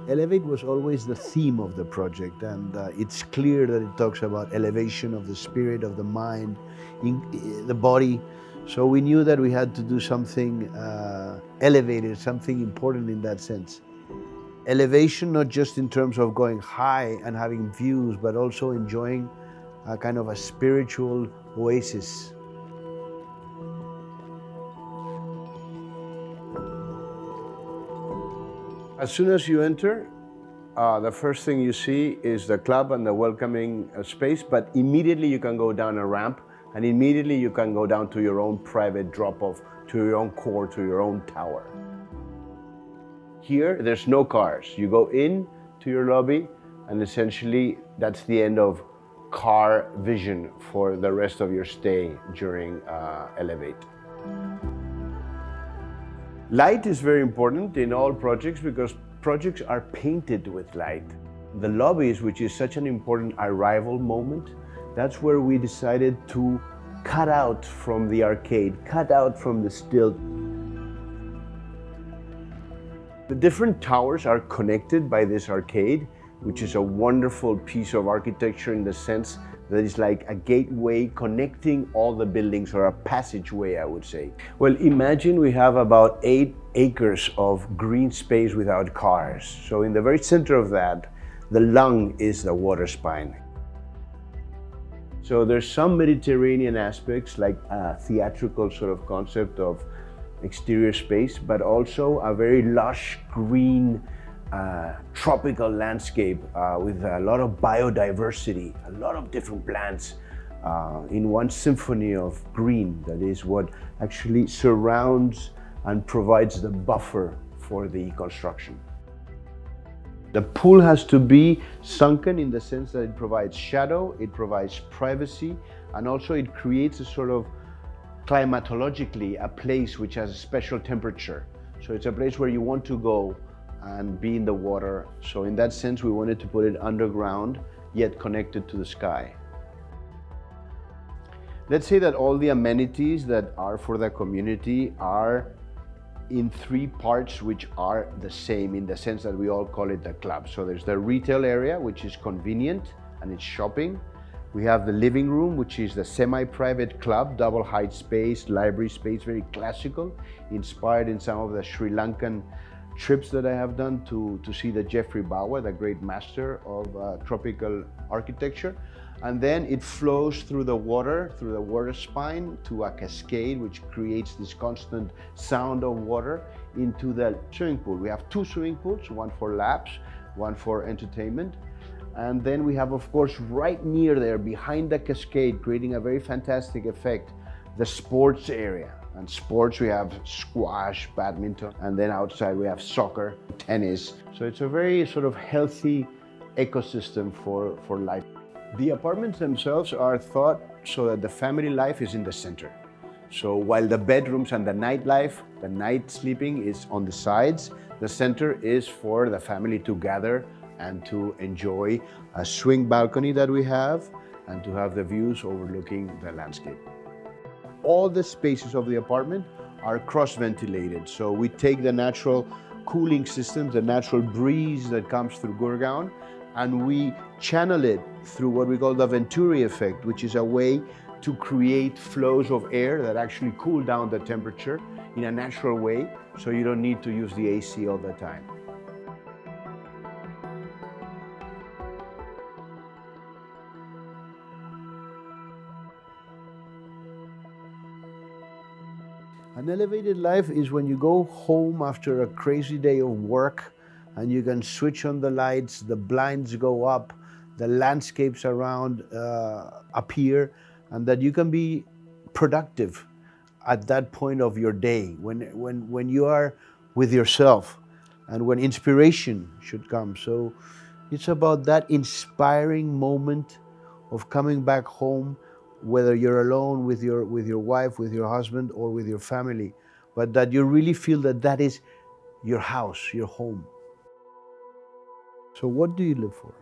Elevate was always the theme of the project, and it's clear that it talks about elevation of the spirit, of the mind, the body. So we knew that we had to do something elevated, something important in that sense. Elevation, not just in terms of going high and having views, but also enjoying a kind of a spiritual oasis. As soon as you enter, the first thing you see is the club and the welcoming space, but immediately you can go down a ramp, and immediately you can go down to your own private drop-off, to your own core, to your own tower. Here, there's no cars. You go in to your lobby, and essentially that's the end of car vision for the rest of your stay during Elevate. Light is very important in all projects because projects are painted with light. The lobbies, which is such an important arrival moment, that's where we decided to cut out from the arcade, cut out from the still. The different towers are connected by this arcade, which is a wonderful piece of architecture in the sense that it's like a gateway connecting all the buildings, or a passageway, I would say. Well, imagine we have about 8 acres of green space without cars. So in the very center of that, the lung is the water spine. So there's some Mediterranean aspects, like a theatrical sort of concept of exterior space, but also a very lush green tropical landscape with a lot of biodiversity, a lot of different plants in one symphony of green. That is what actually surrounds and provides the buffer for the construction. The pool has to be sunken in the sense that it provides shadow, it provides privacy, and also it creates a sort of climatologically a place which has a special temperature. So it's a place where you want to go and be in the water. So in that sense, we wanted to put it underground, yet connected to the sky. Let's say that all the amenities that are for the community are in 3 parts which are the same, in the sense that we all call it the club. So there's the retail area, which is convenient and it's shopping. We have the living room, which is the semi-private club, double height space, library space, very classical, inspired in some of the Sri Lankan trips that I have done to see the Jeffrey Bawa, the great master of tropical architecture. And then it flows through the water spine to a cascade, which creates this constant sound of water into the swimming pool. We have 2 swimming pools, one for laps, one for entertainment. And then we have, of course, right near there, behind the cascade, creating a very fantastic effect, the sports area. And sports, we have squash, badminton, and then outside we have soccer, tennis. So it's a very sort of healthy ecosystem for life. The apartments themselves are thought so that the family life is in the center. So while the bedrooms and the nightlife, the night sleeping is on the sides, the center is for the family to gather and to enjoy a swing balcony that we have and to have the views overlooking the landscape. All the spaces of the apartment are cross-ventilated. So we take the natural cooling system, the natural breeze that comes through Gurgaon, and we channel it through what we call the Venturi effect, which is a way to create flows of air that actually cool down the temperature in a natural way, so you don't need to use the AC all the time. An elevated life is when you go home after a crazy day of work and you can switch on the lights, the blinds go up, the landscapes around appear, and that you can be productive at that point of your day, when you are with yourself and when inspiration should come. So it's about that inspiring moment of coming back home, whether you're alone with your wife, with your husband, or with your family, but that you really feel that that is your house, your home. So what do you live for?